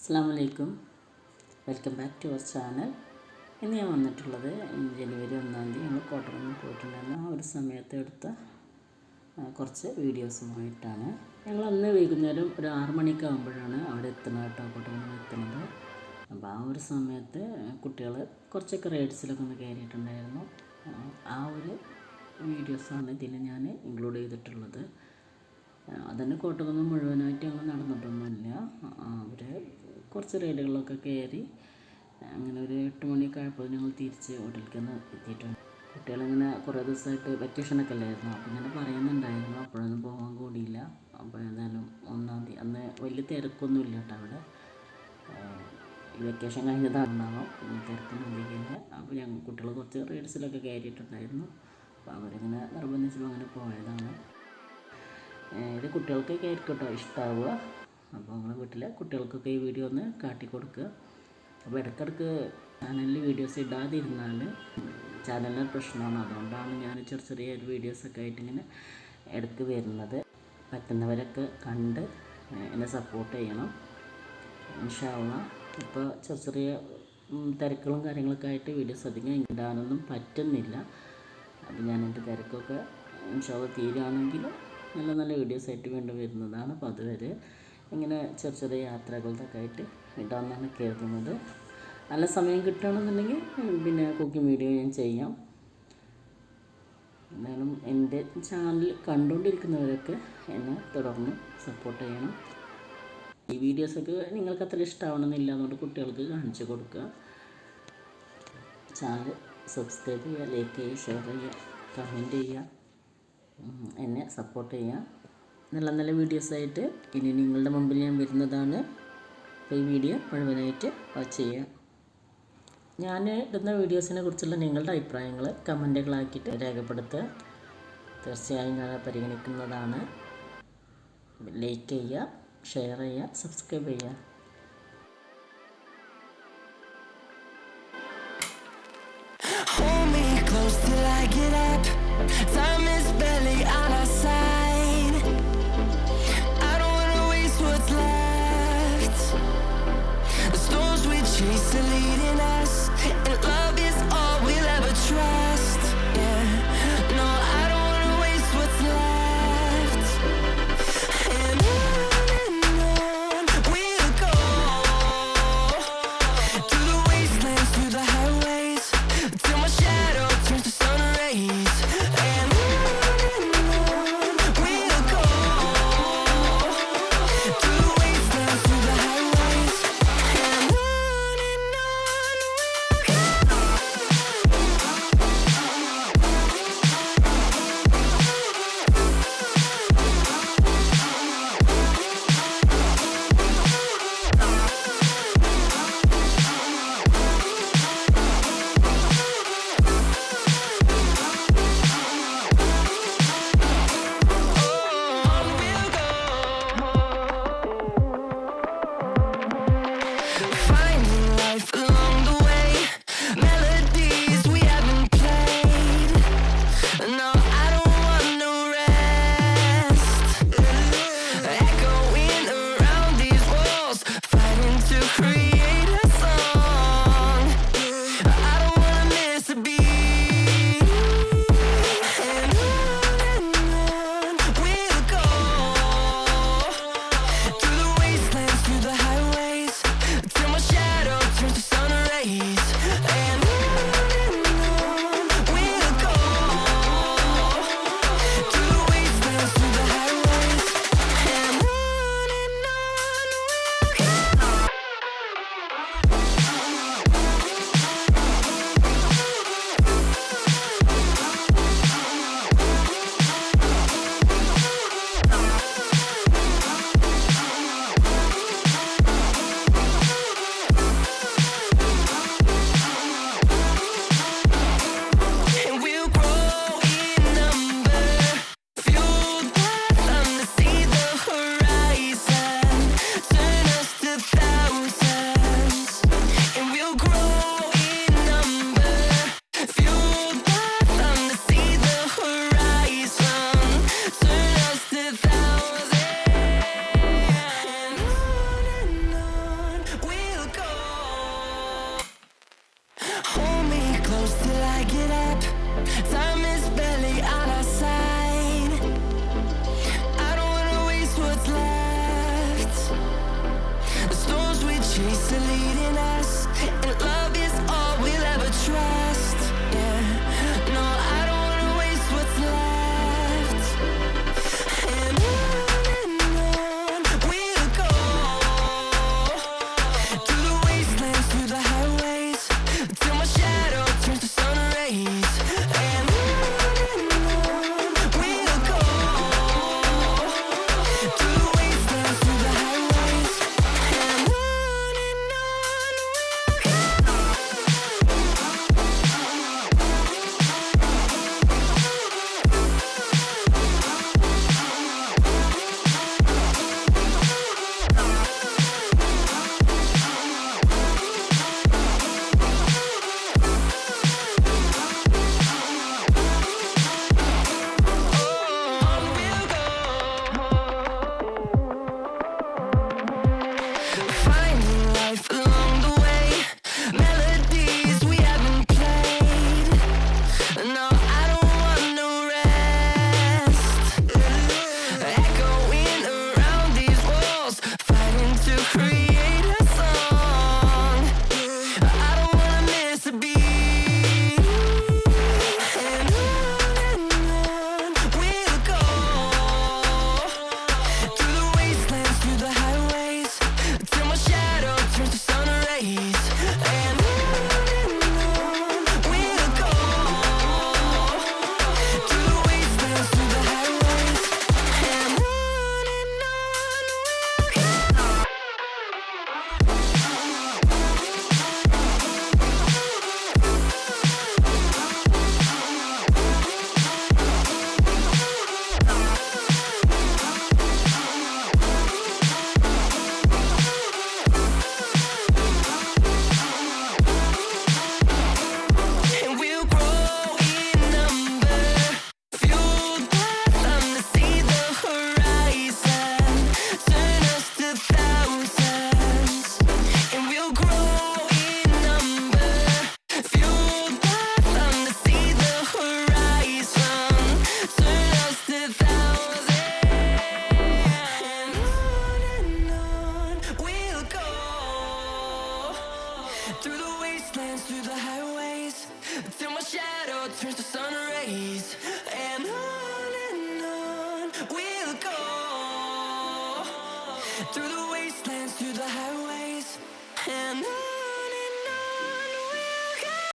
അസ്സലാമു welcome back to our channel. ഇന്ന് ഞാൻ വന്നിട്ടുള്ളത് ജനുവരി 1-ാം തീയതി ഞങ്ങൾ കോട്ടക്കുന്ന് പോയിട്ടുണ്ടായിരുന്നു. ആ ഒരു സമയത്ത് എടുത്ത കുറച്ച് വീഡിയോസുമായിട്ടാണ്. ഞങ്ങൾ അന്ന് വൈകുന്നേരം ഒരു 6 മണിക്കാകുമ്പോഴാണ് അവിടെ എത്തുന്നത് കേട്ടോ, കോട്ടക്കുന്ന് എത്തുന്നത്. അപ്പോൾ ആ ഒരു സമയത്ത് കുട്ടികൾ കുറച്ചൊക്കെ റൈഡ്സിലൊക്കെ ഒന്ന് കയറിയിട്ടുണ്ടായിരുന്നു. ആ ഒരു വീഡിയോസാണ് ഇതിൽ ഞാൻ ഇൻക്ലൂഡ് ചെയ്തിട്ടുള്ളത്. അതന്നെ കോട്ടക്കുന്ന് മുഴുവനായിട്ട് ഞങ്ങൾ നടന്നിട്ടൊന്നുമില്ല. അവർ കുറച്ച് റൈഡുകളൊക്കെ കയറി അങ്ങനെ ഒരു 8 മണിയൊക്കെ ആയപ്പോൾ ഞങ്ങൾ തിരിച്ച് ഹോട്ടലിലേക്ക് എത്തിയിട്ടുണ്ട്. കുട്ടികളിങ്ങനെ കുറേ ദിവസമായിട്ട് വെക്കേഷനൊക്കെ അല്ലായിരുന്നു, അപ്പോൾ ഇങ്ങനെ പറയുന്നുണ്ടായിരുന്നു. അപ്പോഴൊന്നും പോകാൻ കൂടിയില്ല. അപ്പോൾ ഏതായാലും 1-ാം തീയതി അന്ന് വലിയ തിരക്കൊന്നുമില്ല കേട്ടോ അവിടെ. ഈ വെക്കേഷൻ കഴിഞ്ഞതാണാവാം, തിരക്കൊന്നും അധികമില്ല. അപ്പോൾ ഞങ്ങൾ കുട്ടികൾ കുറച്ച് റൈഡ്സിലൊക്കെ കയറിയിട്ടുണ്ടായിരുന്നു. അപ്പോൾ അവരിങ്ങനെ നിർബന്ധിച്ചപ്പോൾ അങ്ങനെ പോയതാണ്. ഇത് കുട്ടികൾക്കൊക്കെ ആയിരിക്കും കേട്ടോ ഇഷ്ടമാവുക. അപ്പോൾ നമ്മളെ വീട്ടിലെ കുട്ടികൾക്കൊക്കെ ഈ വീഡിയോ ഒന്ന് കാട്ടിക്കൊടുക്കുക. അപ്പോൾ ഇടയ്ക്കിടയ്ക്ക് ചാനലിൽ വീഡിയോസ് ഇടാതിരുന്നാൽ ചാനലിന് പ്രശ്നമാണ്. അതുകൊണ്ടാണ് ഞാൻ ചെറിയ വീഡിയോസൊക്കെ ആയിട്ട് ഇങ്ങനെ ഇടയ്ക്ക് വരുന്നത്. പറ്റുന്നവരൊക്കെ കണ്ട് എന്നെ സപ്പോർട്ട് ചെയ്യണം ഇൻഷാ അല്ലാഹ്. ഇപ്പോൾ ചെറിയ തിരക്കുകളും കാര്യങ്ങളൊക്കെ ആയിട്ട് വീഡിയോസ് അധികം ഇടാനൊന്നും പറ്റുന്നില്ല. അപ്പോൾ ഞാൻ എൻ്റെ തിരക്കൊക്കെ ഇൻഷാ അല്ലാഹ് തീരുകയാണെങ്കിൽ നല്ല വീഡിയോസായിട്ട് വീണ്ടും വരുന്നതാണ്. അപ്പോൾ അതുവരെ ഇങ്ങനെ ചെറിയ യാത്രകളൊക്കെ ആയിട്ട് ഇടാമെന്നാണ് കരുതുന്നത്. നല്ല സമയം കിട്ടുകയാണെന്നുണ്ടെങ്കിൽ പിന്നെ കുക്കിംഗ് വീഡിയോ ഞാൻ ചെയ്യാം. എന്നാലും എൻ്റെ ചാനൽ കണ്ടുകൊണ്ടിരിക്കുന്നവരൊക്കെ എന്നെ തുടർന്ന് സപ്പോർട്ട് ചെയ്യണം. ഈ വീഡിയോസൊക്കെ നിങ്ങൾക്ക് അത്ര ഇഷ്ടമാവണമെന്നില്ല, അതുകൊണ്ട് കുട്ടികൾക്ക് കാണിച്ചു കൊടുക്കുക. ചാനൽ സബ്സ്ക്രൈബ് ചെയ്യുക, ലൈക്ക് ചെയ്യുക, ഷെയർ ചെയ്യുക, കമൻറ്റ് ചെയ്യുക, എന്നെ സപ്പോർട്ട് ചെയ്യുക. നല്ല വീഡിയോസായിട്ട് ഇനി നിങ്ങളുടെ മുമ്പിൽ ഞാൻ വരുന്നതാണ്. അപ്പോൾ ഈ വീഡിയോ മുഴുവനായിട്ട് വാച്ച് ചെയ്യുക. ഞാൻ ഇടുന്ന വീഡിയോസിനെ കുറിച്ചുള്ള നിങ്ങളുടെ അഭിപ്രായങ്ങൾ കമൻറ്റുകളാക്കിയിട്ട് രേഖപ്പെടുത്തുക. തീർച്ചയായും ഞാൻ പരിഗണിക്കുന്നതാണ്. ലൈക്ക് ചെയ്യുക, ഷെയർ ചെയ്യുക, സബ്സ്ക്രൈബ് ചെയ്യുക. Time is barely on our side. I don't wanna waste what's left. The storms we chase are leading us, and love is all we'll ever trust. Yeah, no, I don't wanna waste what's left. And on we'll go wastelands, through the highways, till my shadow turns to sun rays. And on we'll go, through the wastelands, through the highways, and on.